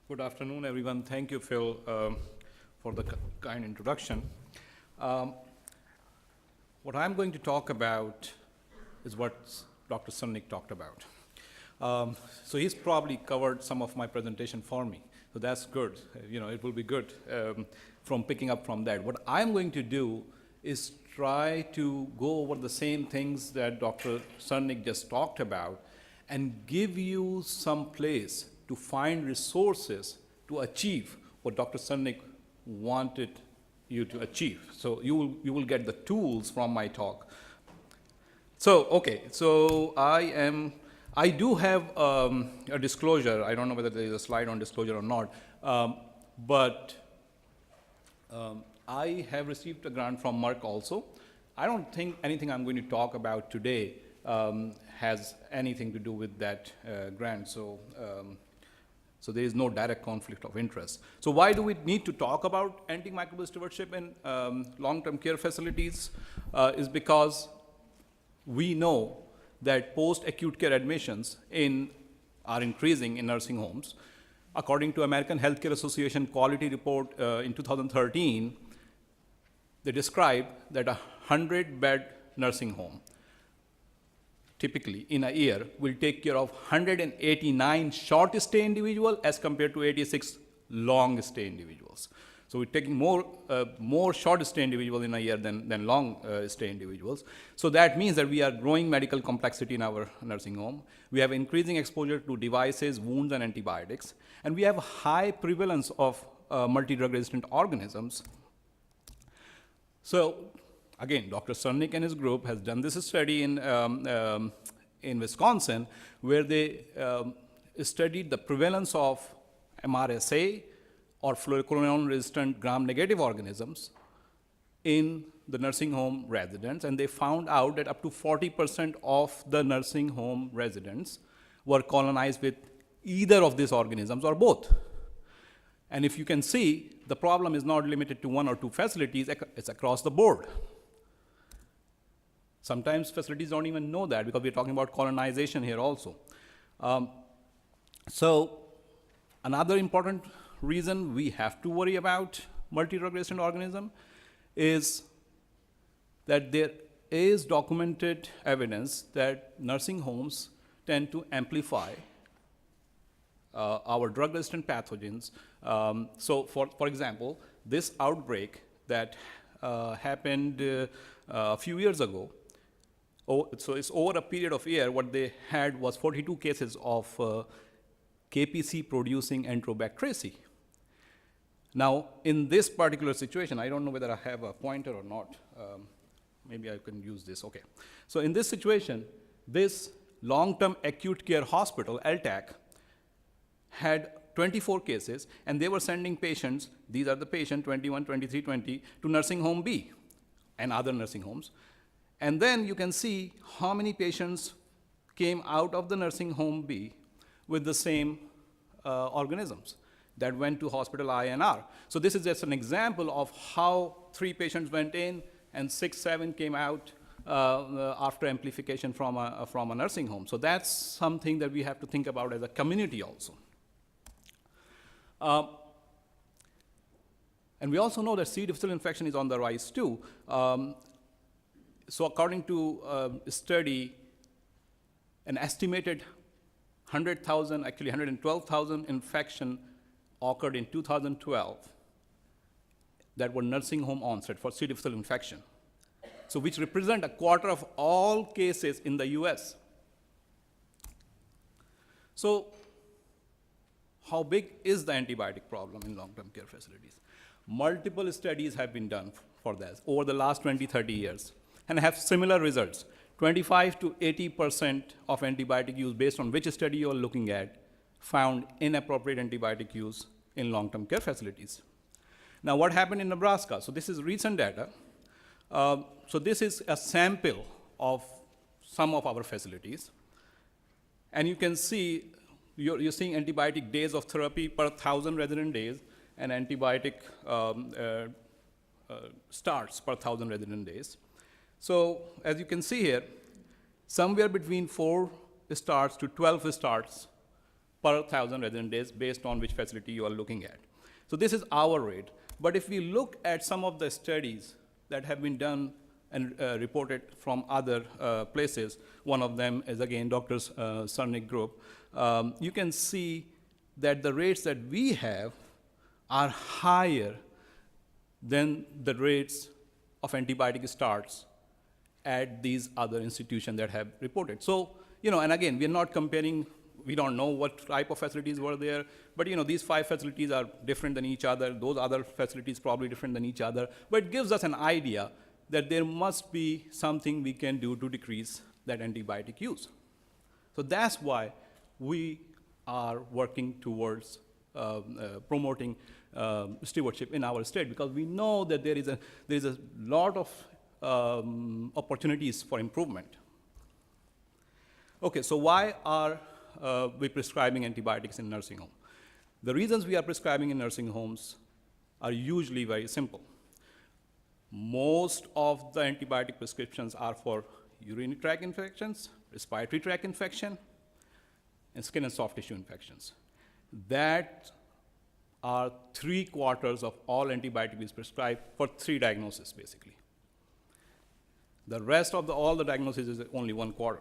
Good afternoon, everyone. Thank you, Phil, for the kind introduction. What I'm going to talk about is what Dr. Sunnik talked about. So he's probably covered some of my presentation for me, so that's good. It will be good from picking up from that. What I'm going to do is try to go over the same things that Dr. Sunnik just talked about and give you some place to find resources to achieve what Dr. Sunnik wanted you to achieve. So you will get the tools from my talk. So I do have a disclosure. I don't know whether there is a slide on disclosure or not, but I have received a grant from Merck also. I don't think anything I'm going to talk about today has anything to do with that grant. So there is no direct conflict of interest. So why do we need to talk about antimicrobial stewardship in long-term care facilities? Is because we know that post-acute care admissions are increasing in nursing homes. According to American Healthcare Association quality report in 2013, they describe that a 100-bed nursing home typically in a year will take care of 189 short stay individuals as compared to 86 long stay individuals. So we're taking more short stay individuals in a year than long stay individuals. So that means that we are growing medical complexity in our nursing home. We have increasing exposure to devices, wounds, and antibiotics. And we have high prevalence of multi-drug resistant organisms. So again, Dr. Sunnik and his group has done this study in Wisconsin, where they studied the prevalence of MRSA or fluoroquinolone-resistant gram-negative organisms in the nursing home residents, and they found out that up to 40% of the nursing home residents were colonized with either of these organisms or both. And if you can see, the problem is not limited to one or two facilities, it's across the board. Sometimes facilities don't even know that because we're talking about colonization here also. So another important reason we have to worry about multi-drug resistant organism is that there is documented evidence that nursing homes tend to amplify our drug-resistant pathogens. So for example, this outbreak that happened a few years ago, so it's over a period of a year, what they had was 42 cases of KPC producing Enterobacteriaceae. Now, in this particular situation, I don't know whether I have a pointer or not. Maybe I can use this, okay. So in this situation, this long-term acute care hospital, LTAC, had 24 cases, and they were sending patients, these are the patients, 21, 23, 20, to nursing home B and other nursing homes. And then you can see how many patients came out of the nursing home B with the same organisms that went to hospital I and R. So this is just an example of how 3 patients went in and 6, 7 came out after amplification from a nursing home. So that's something that we have to think about as a community also. And we also know that C. difficile infection is on the rise too. So according to a study, an estimated 100,000, actually 112,000 infection occurred in 2012 that were nursing home onset for C. difficile infection. So which represent a quarter of all cases in the US. So how big is the antibiotic problem in long-term care facilities? Multiple studies have been done for this over the last 20, 30 years and have similar results. 25 to 80% of antibiotic use, based on which study you're looking at, found inappropriate antibiotic use in long-term care facilities. Now, what happened in Nebraska? So this is recent data. So this is a sample of some of our facilities. And you can see, you're seeing antibiotic days of therapy per 1,000 resident days and antibiotic starts per 1,000 resident days. So as you can see here, somewhere between 4 starts to 12 starts per 1,000 resident days based on which facility you are looking at. So this is our rate. But if we look at some of the studies that have been done and reported from other places, one of them is again Dr. Cernik group, you can see that the rates that we have are higher than the rates of antibiotic starts at these other institutions that have reported. So, and again, we're not comparing, we don't know what type of facilities were there, but these 5 facilities are different than each other, those other facilities probably different than each other, but it gives us an idea that there must be something we can do to decrease that antibiotic use. So that's why we are working towards promoting stewardship in our state, because we know that there is a lot of opportunities for improvement. Okay, so why are we prescribing antibiotics in nursing home? The reasons we are prescribing in nursing homes are usually very simple. Most of the antibiotic prescriptions are for urinary tract infections, respiratory tract infection, and skin and soft tissue infections. That are 3/4 of all antibiotics prescribed for 3 diagnoses, basically. The rest of all the diagnoses is only 1/4.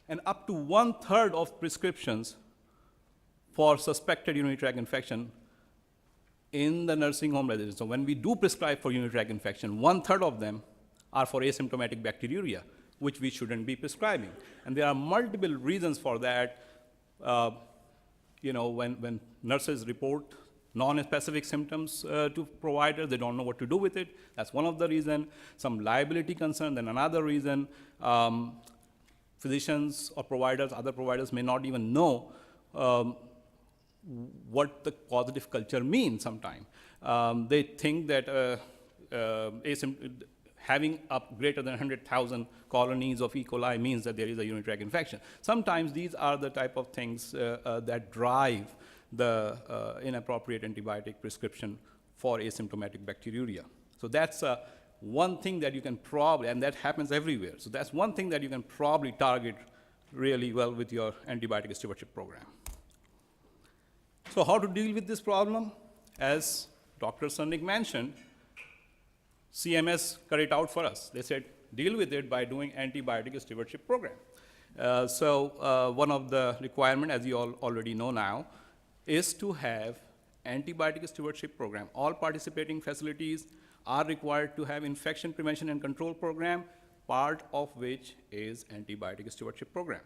And up to 1/3 of prescriptions for suspected urinary tract infection in the nursing home residence. So when we do prescribe for urinary tract infection, 1/3 of them are for asymptomatic bacteriuria, which we shouldn't be prescribing. And there are multiple reasons for that. When nurses report non-specific symptoms to providers, they don't know what to do with it. That's one of the reasons. Some liability concern, then another reason. Physicians or providers, other providers may not even know what the causative culture means sometimes. They think that having up greater than 100,000 colonies of E. coli means that there is a urinary tract infection. Sometimes these are the type of things that drive the inappropriate antibiotic prescription for asymptomatic bacteriuria. So that's one thing that you can probably, and that happens everywhere, so that's one thing that you can probably target really well with your antibiotic stewardship program. So how to deal with this problem? As Dr. Cernik mentioned, CMS cut it out for us. They said, deal with it by doing antibiotic stewardship program. One of the requirements, as you all already know now, is to have antibiotic stewardship program. All participating facilities are required to have infection prevention and control program, part of which is antibiotic stewardship program.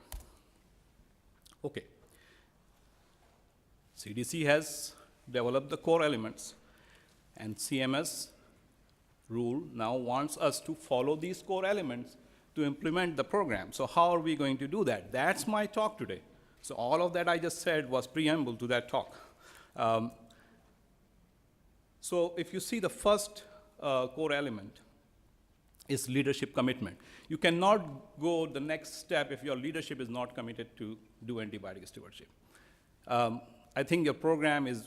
Okay. CDC has developed the core elements, and CMS rule now wants us to follow these core elements to implement the program. So how are we going to do that? That's my talk today. So all of that I just said was preamble to that talk. So if you see, the first core element is leadership commitment. You cannot go the next step if your leadership is not committed to do antibiotic stewardship. I think your program is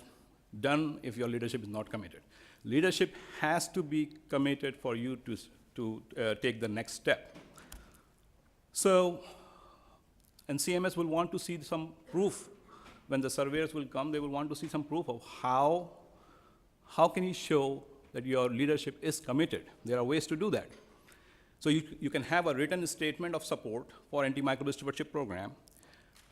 done if your leadership is not committed. Leadership has to be committed for you to take the next step. So, and CMS will want to see some proof. When the surveyors will come, they will want to see some proof of how can you show that your leadership is committed. There are ways to do that. So you can have a written statement of support for antimicrobial stewardship program.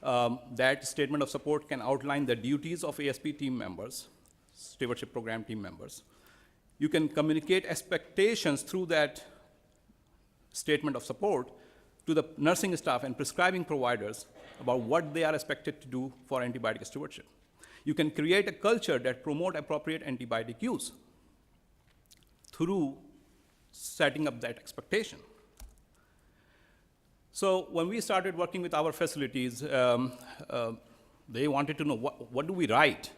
That statement of support can outline the duties of ASP team members, stewardship program team members. You can communicate expectations through that statement of support to the nursing staff and prescribing providers about what they are expected to do for antibiotic stewardship. You can create a culture that promotes appropriate antibiotic use through setting up that expectation. So when we started working with our facilities, they wanted to know what do we write.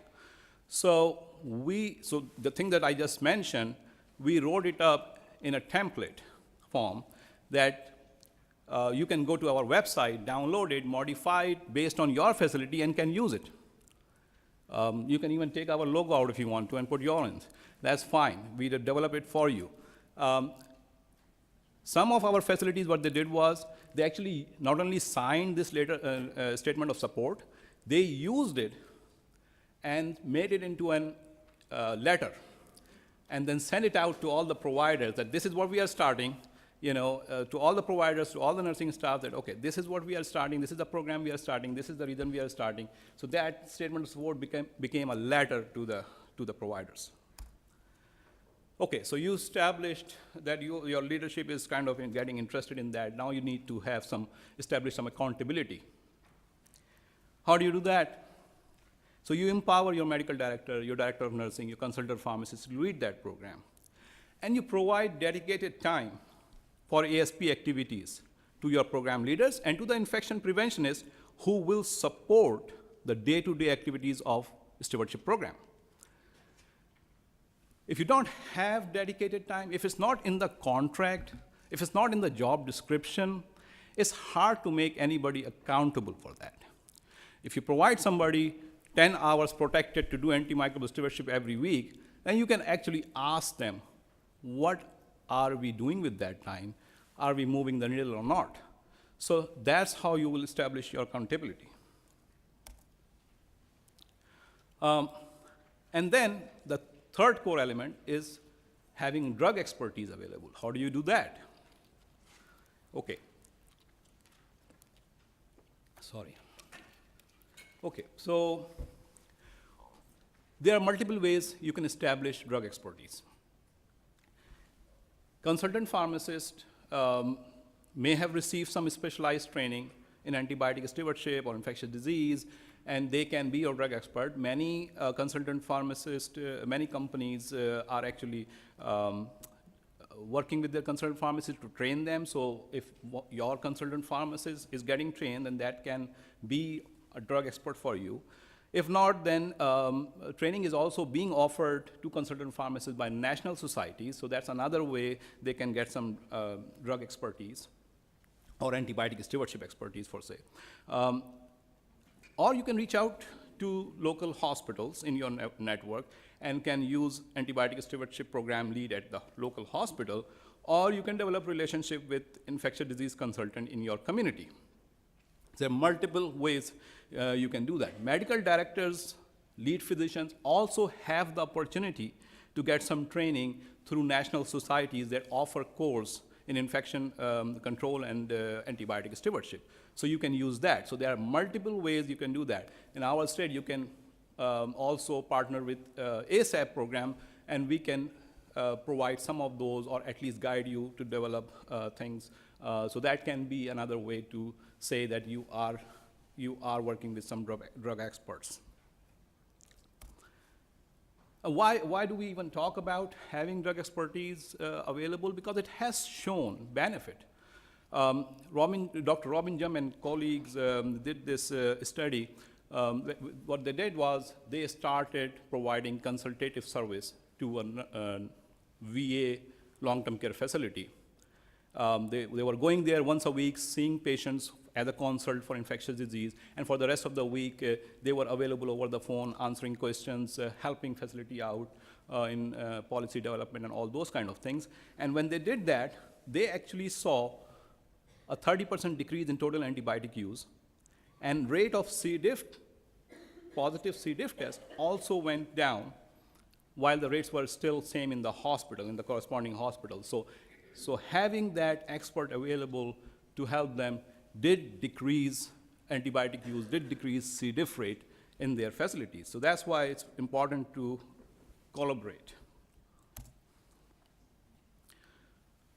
So the thing that I just mentioned, we wrote it up in a template form that you can go to our website, download it, modify it based on your facility, and can use it. You can even take our logo out if you want to and put your own. That's fine. We develop it for you. Some of our facilities, what they did was, they actually not only signed this statement of support, they used it and made it into a letter, and then sent it out to all the providers that this is what we are starting, to all the providers, to all the nursing staff, that, okay, this is what we are starting, this is the program we are starting, this is the reason we are starting. So that statement of support became a letter to the providers. Okay, so you established that your leadership is kind of getting interested in that. Now you need to have establish some accountability. How do you do that? So you empower your medical director, your director of nursing, your consultant pharmacist to lead that program. And you provide dedicated time for ASP activities to your program leaders and to the infection preventionists who will support the day-to-day activities of stewardship program. If you don't have dedicated time, if it's not in the contract, if it's not in the job description, it's hard to make anybody accountable for that. If you provide somebody 10 hours protected to do antimicrobial stewardship every week, then you can actually ask them, what are we doing with that time? Are we moving the needle or not? So that's how you will establish your accountability. And then the third core element is having drug expertise available. How do you do that? Okay. Sorry. Okay, so there are multiple ways you can establish drug expertise. Consultant pharmacists may have received some specialized training in antibiotic stewardship or infectious disease, and they can be your drug expert. Many consultant pharmacists, many companies are actually working with their consultant pharmacists to train them. So if your consultant pharmacist is getting trained, then that can be a drug expert for you. If not, then training is also being offered to consultant pharmacists by national societies, so that's another way they can get some drug expertise or antibiotic stewardship expertise, for say. Or you can reach out to local hospitals in your network and can use antibiotic stewardship program lead at the local hospital, or you can develop relationship with infectious disease consultant in your community. There are multiple ways you can do that. Medical directors, lead physicians also have the opportunity to get some training through national societies that offer course in infection control and antibiotic stewardship. So you can use that. So there are multiple ways you can do that. In our state, you can also partner with ASAP program, and we can provide some of those, or at least guide you to develop things. So that can be another way to say that you are working with some drug experts. Why do we even talk about having drug expertise available? Because it has shown benefit. Dr. Robin Jum and colleagues did this study. What they did was they started providing consultative service to a VA long-term care facility. They were going there once a week, seeing patients as a consult for infectious disease, and for the rest of the week, they were available over the phone, answering questions, helping facility out in policy development and all those kind of things. And when they did that, they actually saw a 30% decrease in total antibiotic use, and rate of C. diff, positive C. diff test also went down, while the rates were still same in the hospital, in the corresponding hospital. So having that expert available to help them did decrease antibiotic use, did decrease C. diff rate in their facilities. So that's why it's important to collaborate.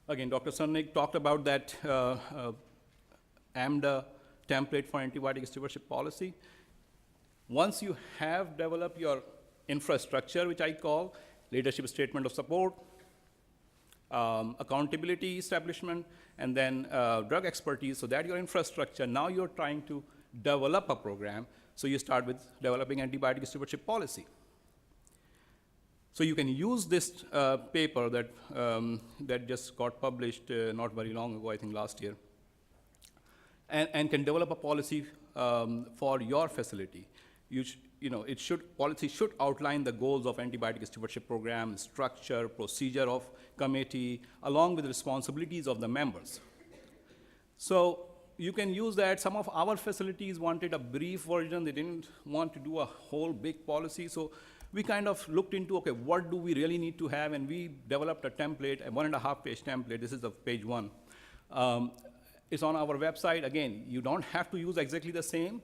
Again, Dr. Sunnig talked about that AMDA template for antibiotic stewardship policy. Once you have developed your infrastructure, which I call leadership statement of support, accountability establishment, and then drug expertise, so that your infrastructure, now you're trying to develop a program, so you start with developing antibiotic stewardship policy. So you can use this paper that just got published not very long ago, I think last year, and can develop a policy for your facility. policy should outline the goals of antibiotic stewardship program, structure, procedure of committee, along with responsibilities of the members. So you can use that. Some of our facilities wanted a brief version. They didn't want to do a whole big policy. So we kind of looked into, okay, what do we really need to have? And we developed a template, a 1.5-page template. This is the page 1. It's on our website. Again, you don't have to use exactly the same.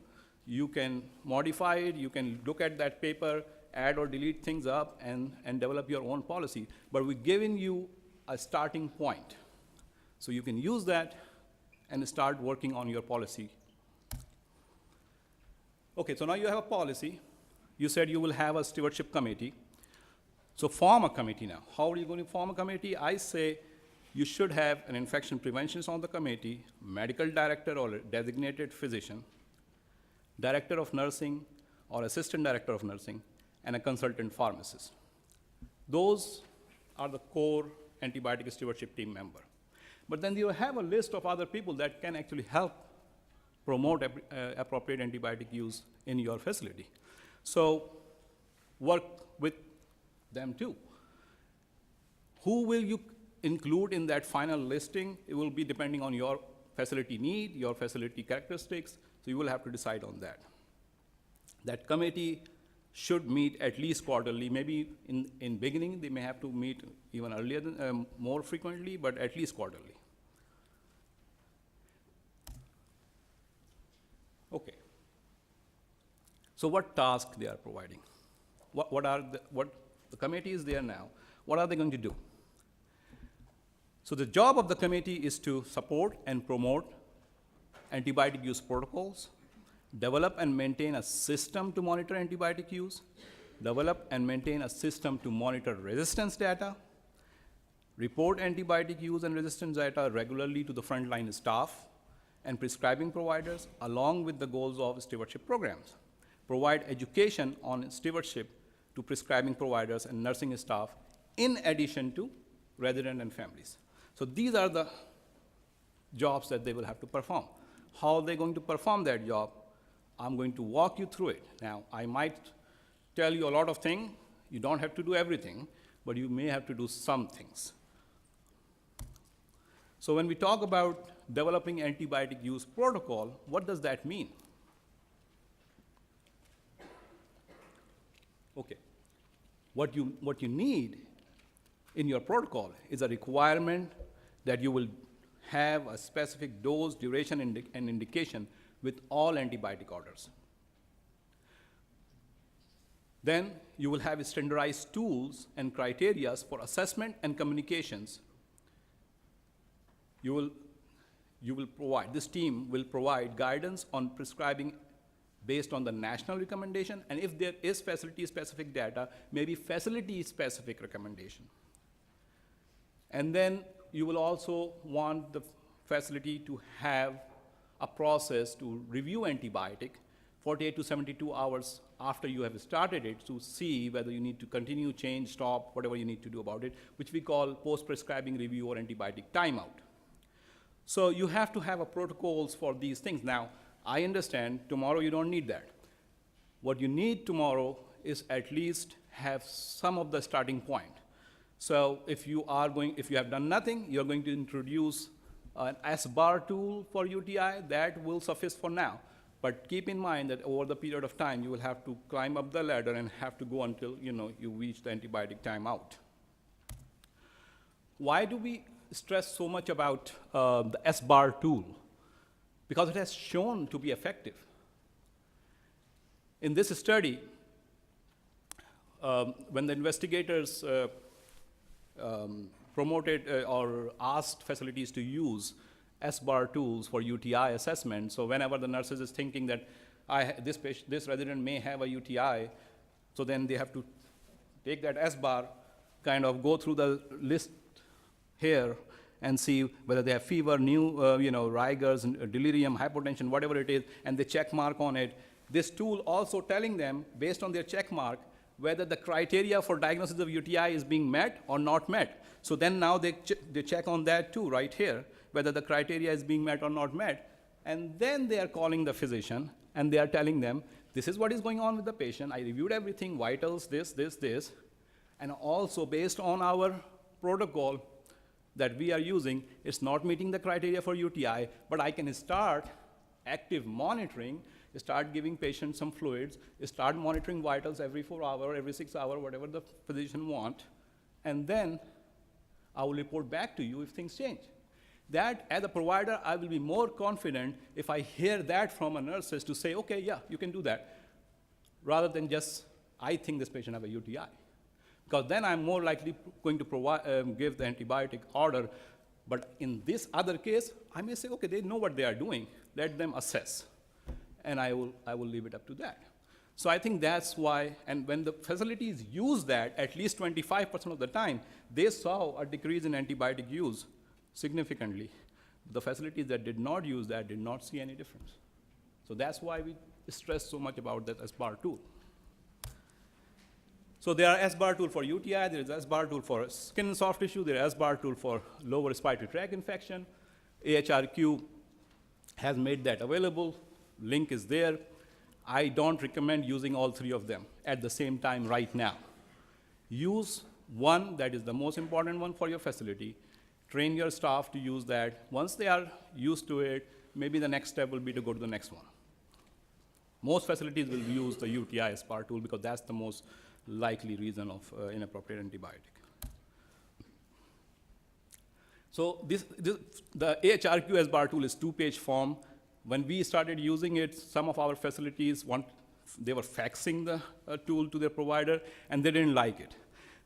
You can modify it. You can look at that paper, add or delete things up, and develop your own policy. But we're giving you a starting point. So you can use that and start working on your policy. Okay, so now you have a policy. You said you will have a stewardship committee. So form a committee now. How are you going to form a committee? I say you should have an infection prevention on the committee, medical director or designated physician, director of nursing or assistant director of nursing, and a consultant pharmacist. Those are the core antibiotic stewardship team member. But then you have a list of other people that can actually help promote appropriate antibiotic use in your facility. So work with them too. Who will you include in that final listing? It will be depending on your facility need, your facility characteristics, so you will have to decide on that. That committee should meet at least quarterly. Maybe in beginning, they may have to meet even earlier, more frequently, but at least quarterly. Okay. So what tasks they are providing? What the committee is there now, what are they going to do? So the job of the committee is to support and promote antibiotic use protocols, develop and maintain a system to monitor antibiotic use, develop and maintain a system to monitor resistance data, report antibiotic use and resistance data regularly to the frontline staff and prescribing providers, along with the goals of stewardship programs, provide education on stewardship to prescribing providers and nursing staff, in addition to residents and families. So these are the jobs that they will have to perform. How are they going to perform that job? I'm going to walk you through it. Now, I might tell you a lot of things. You don't have to do everything, but you may have to do some things. So when we talk about developing antibiotic use protocol, what does that mean? Okay. What you need in your protocol is a requirement that you will have a specific dose, duration, and indication with all antibiotic orders. Then you will have standardized tools and criteria for assessment and communications. This team will provide guidance on prescribing based on the national recommendation, and if there is facility-specific data, maybe facility-specific recommendation. And then you will also want the facility to have a process to review antibiotic 48 to 72 hours after you have started it to see whether you need to continue, change, stop, whatever you need to do about it, which we call post-prescribing review or antibiotic timeout. So you have to have a protocols for these things. Now, I understand tomorrow you don't need that. What you need tomorrow is at least have some of the starting point. So if you have done nothing, you're going to introduce an S-bar tool for UTI. That will suffice for now. But keep in mind that over the period of time, you will have to climb up the ladder and have to go until you reach the antibiotic timeout. Why do we stress so much about the S-bar tool? Because it has shown to be effective. In this study, when the investigators promoted or asked facilities to use S-bar tools for UTI assessment, so whenever the nurses is thinking that this resident may have a UTI, so then they have to take that S-bar, kind of go through the list here, and see whether they have fever, rigors, delirium, hypotension, whatever it is, and they check mark on it. This tool also telling them, based on their check mark, whether the criteria for diagnosis of UTI is being met or not met. So then now they check on that too, right here, whether the criteria is being met or not met. And then they are calling the physician, and they are telling them, this is what is going on with the patient. I reviewed everything, vitals, this, and also based on our protocol that we are using, it's not meeting the criteria for UTI, but I can start active monitoring, start giving patients some fluids, start monitoring vitals every 4 hours, every 6 hours, whatever the physician want, and then I will report back to you if things change. That, as a provider, I will be more confident if I hear that from a nurse to say, okay, yeah, you can do that, rather than just, I think this patient have a UTI. Because then I'm more likely going to give the antibiotic order. But in this other case, I may say, okay, they know what they are doing. Let them assess. And I will leave it up to that. So I think that's why, and when the facilities use that, at least 25% of the time, they saw a decrease in antibiotic use significantly. The facilities that did not use that did not see any difference. So that's why we stress so much about that SBAR tool. So there are SBAR tool for UTI, there is SBAR tool for skin and soft tissue, there is SBAR tool for lower respiratory tract infection. AHRQ has made that available. Link is there. I don't recommend using all three of them at the same time right now. Use one that is the most important one for your facility. Train your staff to use that. Once they are used to it, maybe the next step will be to go to the next one. Most facilities will use the UTI SBAR tool because that's the most likely reason of inappropriate antibiotic. So the AHRQ SBAR tool is 2-page form. When we started using it, some of our facilities, they were faxing the tool to their provider, and they didn't like it.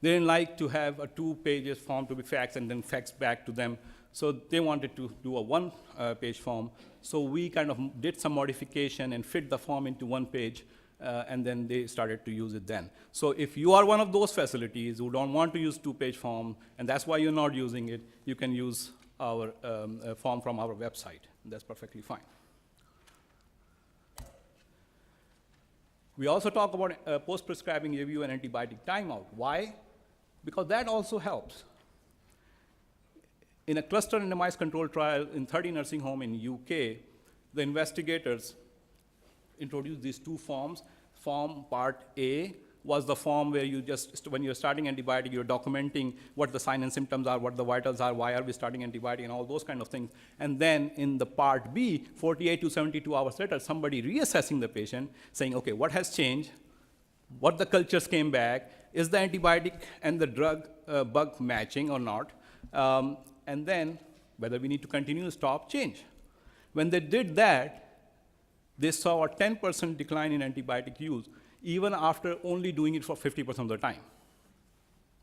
They didn't like to have a 2-page form to be faxed and then faxed back to them. So they wanted to do a 1-page form. So we kind of did some modification and fit the form into 1 page, and then they started to use it then. So if you are one of those facilities who don't want to use 2-page form, and that's why you're not using it, you can use our form from our website. That's perfectly fine. We also talk about post-prescribing review and antibiotic timeout. Why? Because that also helps. In a cluster randomized control trial in 30 nursing homes in UK, the investigators introduced these 2 forms. Form part A was the form where you just, when you're starting antibiotic, you're documenting what the signs and symptoms are, what the vitals are, why are we starting antibiotic, and all those kind of things. And then in the part B, 48 to 72 hours later, somebody reassessing the patient, saying, okay, what has changed? What the cultures came back? Is the antibiotic and the drug bug matching or not? And then whether we need to continue, stop, change. When they did that, they saw a 10% decline in antibiotic use, even after only doing it for 50% of the time.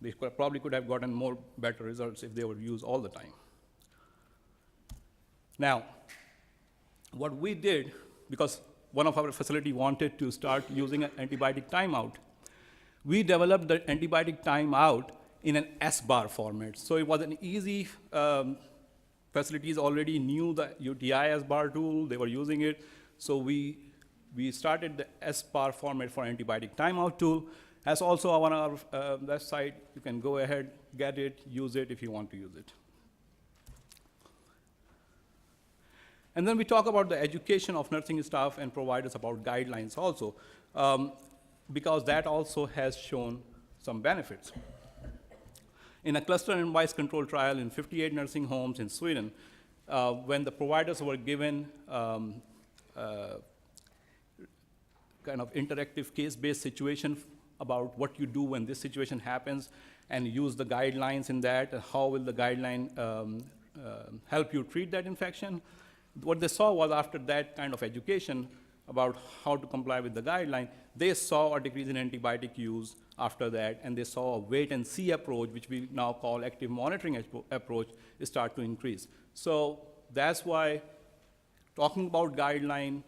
They probably could have gotten more better results if they were used all the time. Now, what we did, because one of our facility wanted to start using an antibiotic timeout, we developed the antibiotic timeout in an SBAR format. So it was an easy, facilities already knew the UTI SBAR tool, they were using it. So we started the SBAR format for antibiotic timeout tool. As also on our website, you can go ahead, get it, use it if you want to use it. And then we talk about the education of nursing staff and providers about guidelines also, because that also has shown some benefits. In a cluster randomized control trial in 58 nursing homes in Sweden, when the providers were given kind of interactive case-based situation about what you do when this situation happens, and use the guidelines in that, how will the guideline help you treat that infection. What they saw was after that kind of education about how to comply with the guideline, they saw a decrease in antibiotic use after that, and they saw a wait and see approach, which we now call active monitoring approach, start to increase. So that's why talking about guideline,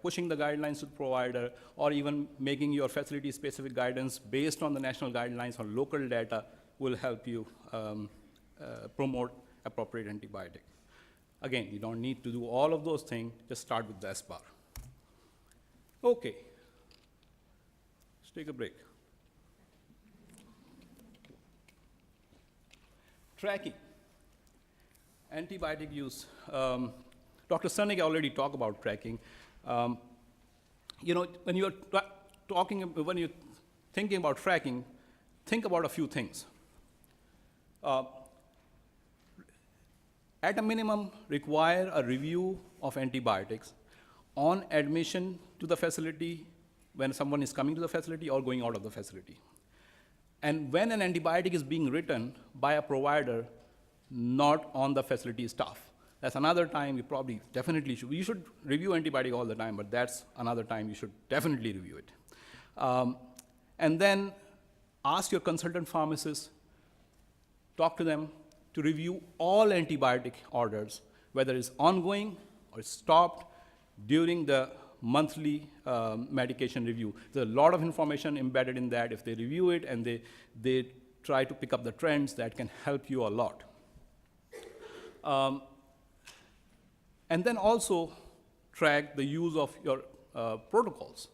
pushing the guidelines to the provider, or even making your facility-specific guidance based on the national guidelines or local data will help you promote appropriate antibiotic. Again, you don't need to do all of those things, just start with the SBAR. Okay, let's take a break. Tracking, antibiotic use. Dr. Sunnig already talked about tracking. when you're when you're thinking about tracking, think about a few things. At a minimum, require a review of antibiotics on admission to the facility when someone is coming to the facility or going out of the facility. And when an antibiotic is being written by a provider, not on the facility staff. That's another time you probably definitely should. You should review antibiotic all the time, but that's another time you should definitely review it. And then ask your consultant pharmacist, talk to them to review all antibiotic orders, whether it's ongoing or stopped during the monthly medication review. There's a lot of information embedded in that. If they review it and they try to pick up the trends, that can help you a lot. And then also track the use of your protocols,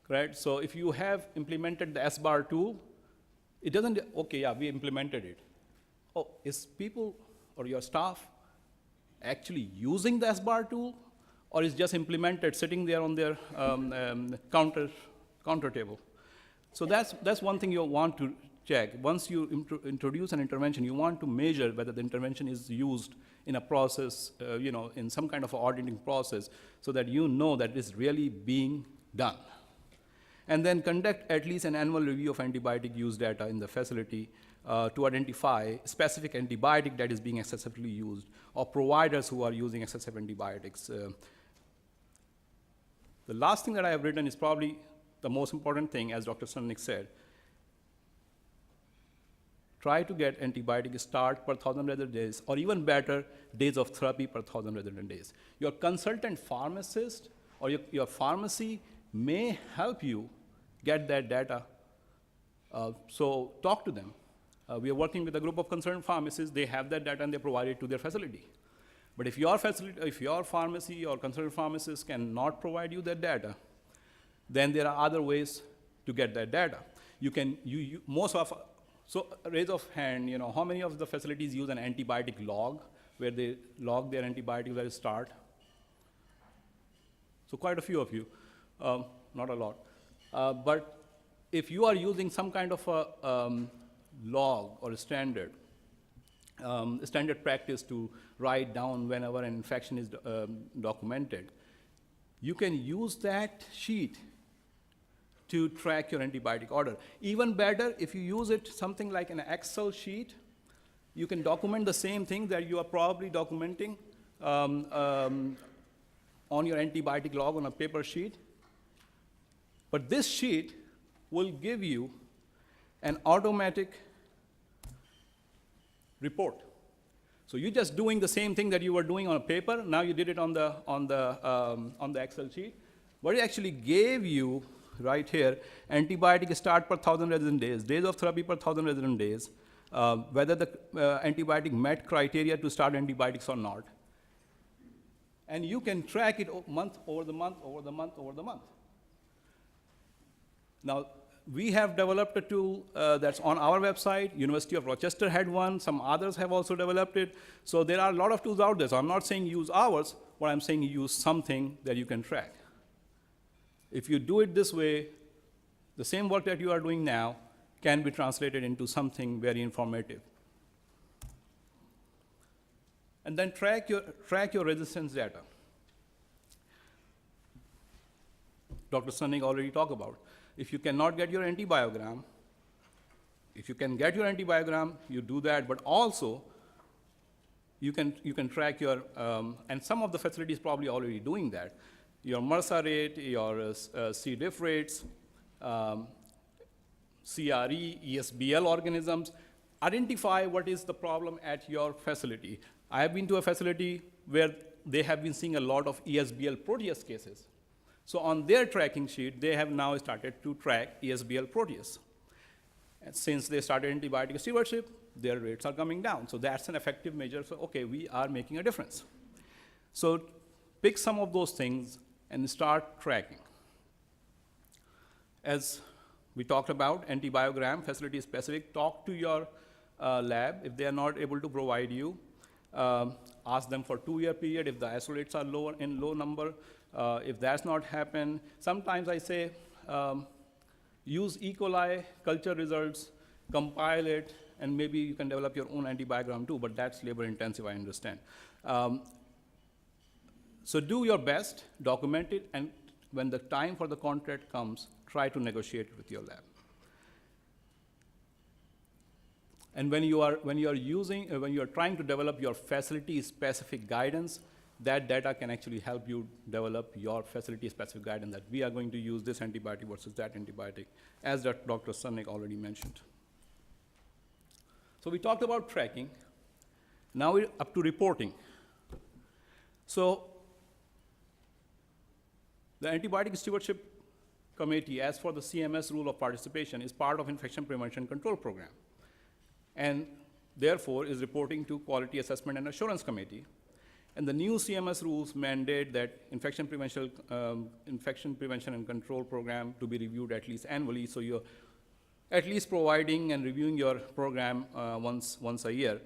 right? So if you have implemented the S-bar tool, it doesn't, okay, yeah, we implemented it. Oh, is people or your staff actually using the S-bar tool, or is just implemented sitting there on their counter table? So that's one thing you want to check. Once you introduce an intervention, you want to measure whether the intervention is used in a process, in some kind of auditing process, so that you know that it's really being done. And then conduct at least an annual review of antibiotic use data in the facility to identify specific antibiotic that is being excessively used, or providers who are using excessive antibiotics. The last thing that I have written is probably the most important thing, as Dr. Sunnik said. Try to get antibiotic start per 1,000 resident days, or even better, days of therapy per 1,000 resident days. Your consultant pharmacist or your pharmacy may help you get that data. So talk to them. We are working with a group of concerned pharmacists. They have that data and they provide it to their facility. But if your pharmacy or concerned pharmacist cannot provide you that data, then there are other ways to get that data. So raise of hand, how many of the facilities use an antibiotic log, where they log their antibiotics at the start? So quite a few of you, not a lot. But if you are using some kind of a log or a standard practice to write down whenever an infection is documented, you can use that sheet to track your antibiotic order. Even better, if you use it something like an Excel sheet, you can document the same thing that you are probably documenting on your antibiotic log on a paper sheet. But this sheet will give you an automatic report. So you're just doing the same thing that you were doing on a paper. Now you did it on the Excel sheet. But it actually gave you right here antibiotic start per 1,000 resident days, days of therapy per 1,000 resident days, whether the antibiotic met criteria to start antibiotics or not. And you can track it month over the month over the month over the month. Now, we have developed a tool that's on our website. University of Rochester had one. Some others have also developed it. So there are a lot of tools out there. So I'm not saying use ours, but I'm saying use something that you can track. If you do it this way, the same work that you are doing now can be translated into something very informative. And then track your resistance data. Dr. Sunnik already talked about. If you cannot get your antibiogram, if you can get your antibiogram, you do that, but also you can track your, and some of the facilities probably already doing that, your MRSA rate, your C. diff rates, CRE, ESBL organisms. Identify what is the problem at your facility. I have been to a facility where they have been seeing a lot of ESBL proteus cases. So on their tracking sheet, they have now started to track ESBL proteus. And since they started antibiotic stewardship, their rates are coming down. So that's an effective measure. So, okay, we are making a difference. So pick some of those things and start tracking. As we talked about, antibiogram, facility specific, talk to your lab. If they are not able to provide you, ask them for 2-year period. If the isolates are low number, If that's not happened, sometimes I say, use E. coli culture results, compile it, and maybe you can develop your own antibiogram too, but that's labor intensive, I understand. So do your best, document it, and when the time for the contract comes, try to negotiate with your lab. And when you are trying to develop your facility-specific guidance, that data can actually help you develop your facility-specific guidance that we are going to use this antibiotic versus that antibiotic, as Dr. Sunnik already mentioned. So we talked about tracking. Now we're up to reporting. So the Antibiotic Stewardship Committee, as for the CMS rule of participation, is part of Infection Prevention Control Program, and therefore is reporting to Quality Assessment and Assurance Committee. And the new CMS rules mandate that infection prevention and control program to be reviewed at least annually, so you're at least providing and reviewing your program once a year.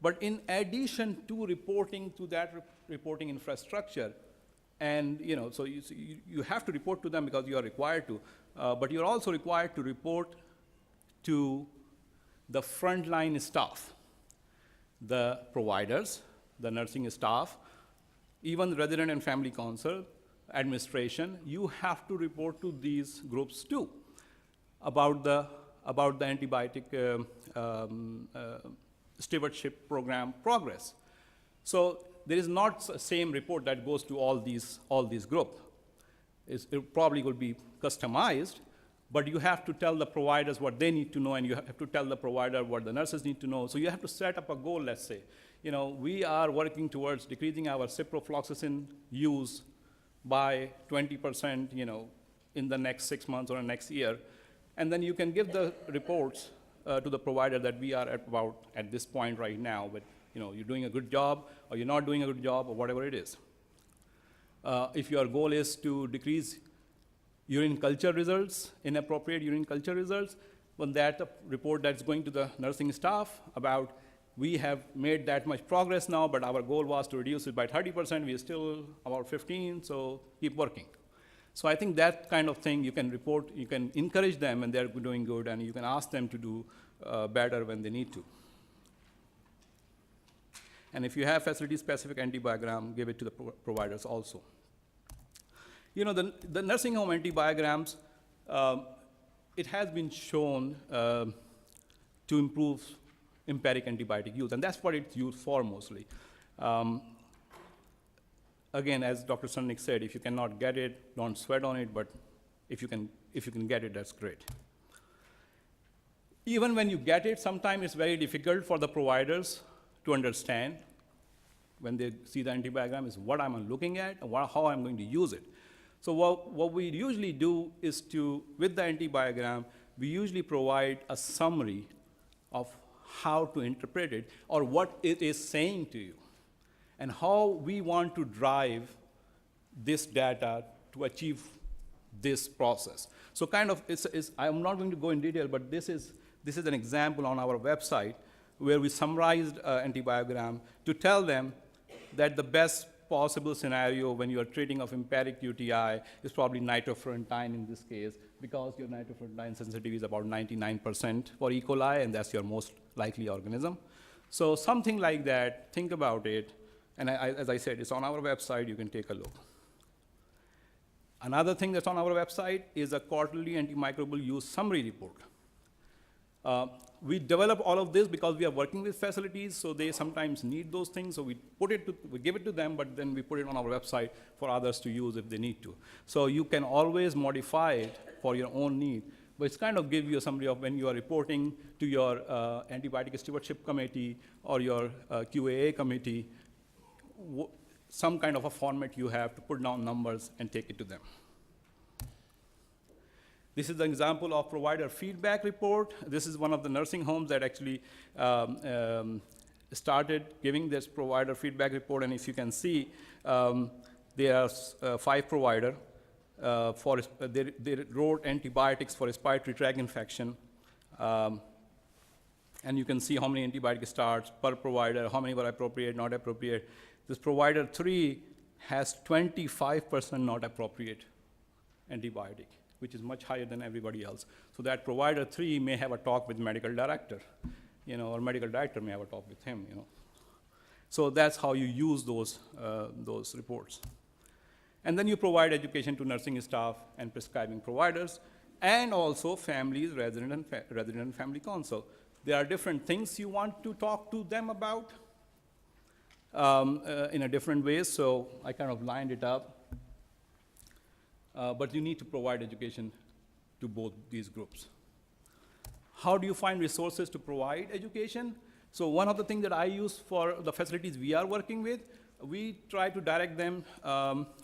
But in addition to reporting to that reporting infrastructure, and so you have to report to them because you are required to, but you're also required to report to the frontline staff, the providers, the nursing staff, even resident and family council, administration. You have to report to these groups too about the antibiotic stewardship program progress. So there is not the same report that goes to all these groups. It probably will be customized, but you have to tell the providers what they need to know, and you have to tell the provider what the nurses need to know. So you have to set up a goal, let's say. We are working towards decreasing our ciprofloxacin use by 20%, in the next 6 months or the next year. And then you can give the reports to the provider that we are at this point right now, but you're doing a good job, or you're not doing a good job, or whatever it is. If your goal is to decrease urine culture results, inappropriate urine culture results, well, that report that's going to the nursing staff about, we have made that much progress now, but our goal was to reduce it by 30%. We are still about 15, so keep working. So I think that kind of thing you can report, you can encourage them when they're doing good, and you can ask them to do better when they need to. And if you have facility-specific antibiogram, give it to the providers also. The nursing home antibiograms, it has been shown to improve empiric antibiotic use, and that's what it's used for mostly. Again, as Dr. Sunnik said, if you cannot get it, don't sweat on it, but if you can get it, that's great. Even when you get it, sometimes it's very difficult for the providers to understand when they see the antibiogram is what I'm looking at and how I'm going to use it. So what we usually do is with the antibiogram, we usually provide a summary of how to interpret it or what it is saying to you, and how we want to drive this data to achieve this process. So kind of, I'm not going to go in detail, but this is an example on our website where we summarized antibiogram to tell them that the best possible scenario when you are treating of empiric UTI is probably nitrofurantoin in this case, because your nitrofurantoin sensitivity is about 99% for E. coli, and that's your most likely organism. So something like that, think about it, and as I said, it's on our website, you can take a look. Another thing that's on our website is a quarterly antimicrobial use summary report. We develop all of this because we are working with facilities, so they sometimes need those things, so we give it to them, but then we put it on our website for others to use if they need to. So you can always modify it for your own need, but it's kind of give you a summary of when you are reporting to your Antibiotic Stewardship Committee or your QAA committee, some kind of a format you have to put down numbers and take it to them. This is an example of provider feedback report. This is one of the nursing homes that actually started giving this provider feedback report, and if you can see, there are 5 providers. They wrote antibiotics for respiratory tract infection, and you can see how many antibiotic starts per provider, how many were appropriate, not appropriate. This provider 3 has 25% not appropriate antibiotic, which is much higher than everybody else. So that provider 3 may have a talk with medical director, or medical director may have a talk with him, So that's how you use those reports. And then you provide education to nursing staff and prescribing providers, and also families, resident and family council. There are different things you want to talk to them about in a different ways, so I kind of lined it up. But you need to provide education to both these groups. How do you find resources to provide education? So one of the things that I use for the facilities we are working with, we try to direct them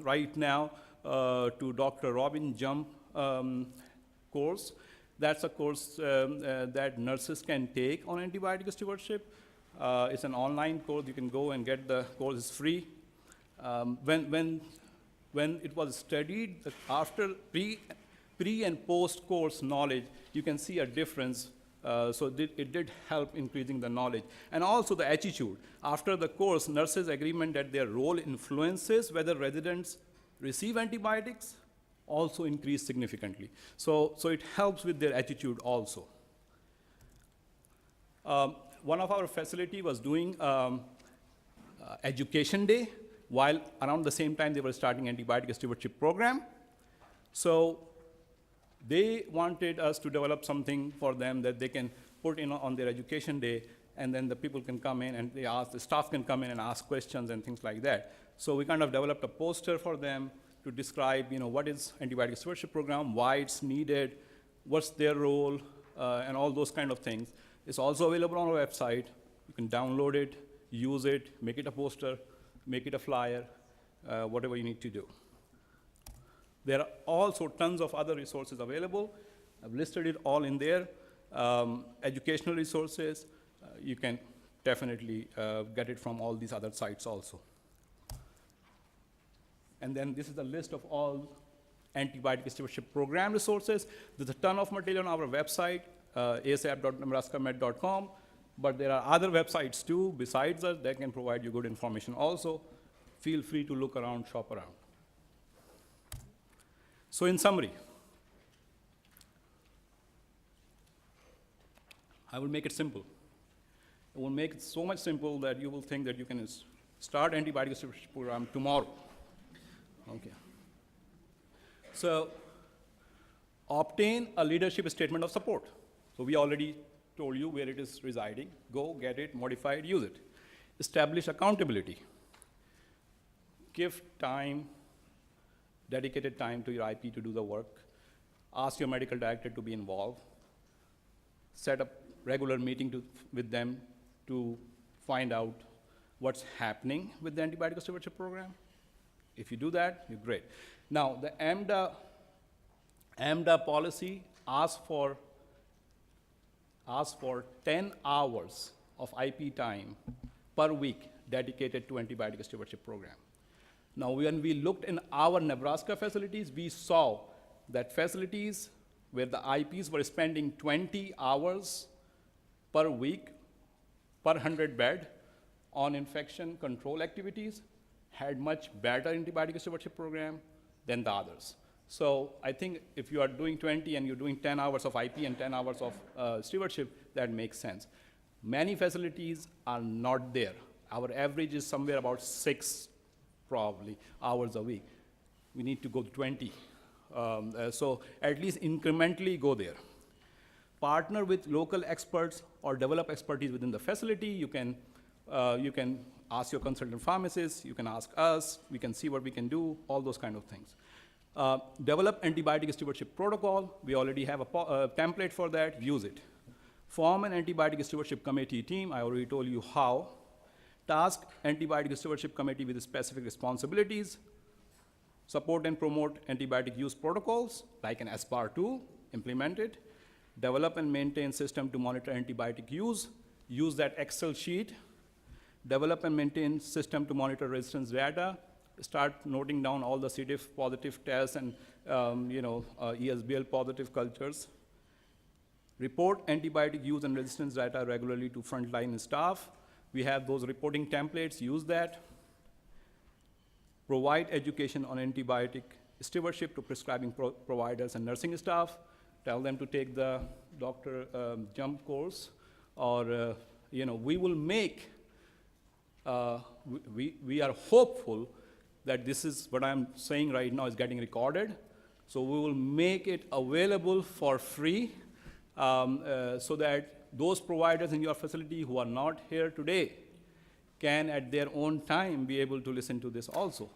right now to Dr. Robin Jump course. That's a course that nurses can take on antibiotic stewardship. It's an online course. You can go and get the course. It's free. When it was studied, after pre and post course knowledge, you can see a difference. So it did help increasing the knowledge. And also the attitude. After the course, nurses' agreement that their role influences whether residents receive antibiotics also increased significantly. So it helps with their attitude also. One of our facility was doing education day, while around the same time they were starting antibiotic stewardship program. So they wanted us to develop something for them that they can put in on their education day, and then the people can come in and the staff can come in and ask questions and things like that. So we kind of developed a poster for them to describe, what is antibiotic stewardship program, why it's needed, what's their role, and all those kind of things. It's also available on our website. You can download it, use it, make it a poster, make it a flyer, whatever you need to do. There are also tons of other resources available. I've listed it all in there. Educational resources, you can definitely get it from all these other sites also. And then this is a list of all antibiotic stewardship program resources. There's a ton of material on our website, asap.nebraskamed.com, but there are other websites too besides us that can provide you good information also. Feel free to look around, shop around. So in summary, I will make it simple. I will make it so much simple that you will think that you can start antibiotic stewardship program tomorrow. Okay. So obtain a leadership statement of support. So we already told you where it is residing. Go get it, modify it, use it. Establish accountability. Give time, dedicated time to your IP to do the work. Ask your medical director to be involved. Set up regular meeting with them to find out what's happening with the antibiotic stewardship program. If you do that, you're great. Now, the AMDA policy asks for 10 hours of IP time per week dedicated to antibiotic stewardship program. Now, when we looked in our Nebraska facilities, we saw that facilities where the IPs were spending 20 hours per week per 100 bed on infection control activities had much better antibiotic stewardship program than the others. So I think if you are doing 20 and you're doing 10 hours of IP and 10 hours of stewardship, that makes sense. Many facilities are not there. Our average is somewhere about 6 probably hours a week. We need to go to 20. So at least incrementally go there. Partner with local experts or develop expertise within the facility. You can ask your consultant pharmacist, you can ask us, we can see what we can do, all those kind of things. Develop antibiotic stewardship protocol. We already have a template for that, use it. Form an antibiotic stewardship committee team, I already told you how. Task antibiotic stewardship committee with specific responsibilities. Support and promote antibiotic use protocols, like an SPAR tool, implement it. Develop and maintain system to monitor antibiotic use. Use that Excel sheet. Develop and maintain system to monitor resistance data. Start noting down all the C. diff positive tests and ESBL positive cultures. Report antibiotic use and resistance data regularly to frontline staff. We have those reporting templates, use that. provide education on antibiotic stewardship to prescribing providers and nursing staff, tell them to take the doctor jump course, or we will make, we are hopeful that this is what I'm saying right now is getting recorded. So we will make it available for free so that those providers in your facility who are not here today can at their own time be able to listen to this also.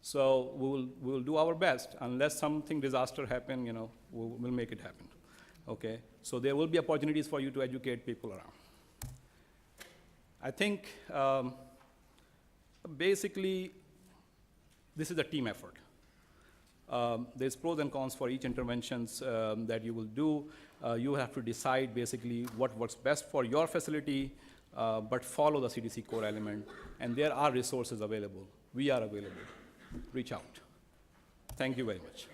So we will do our best. Unless something disaster happen, we'll make it happen. Okay? So there will be opportunities for you to educate people around. I think basically this is a team effort. There's pros and cons for each interventions that you will do. You have to decide basically what works best for your facility, but follow the CDC core element. And there are resources available. We are available. Reach out. Thank you very much.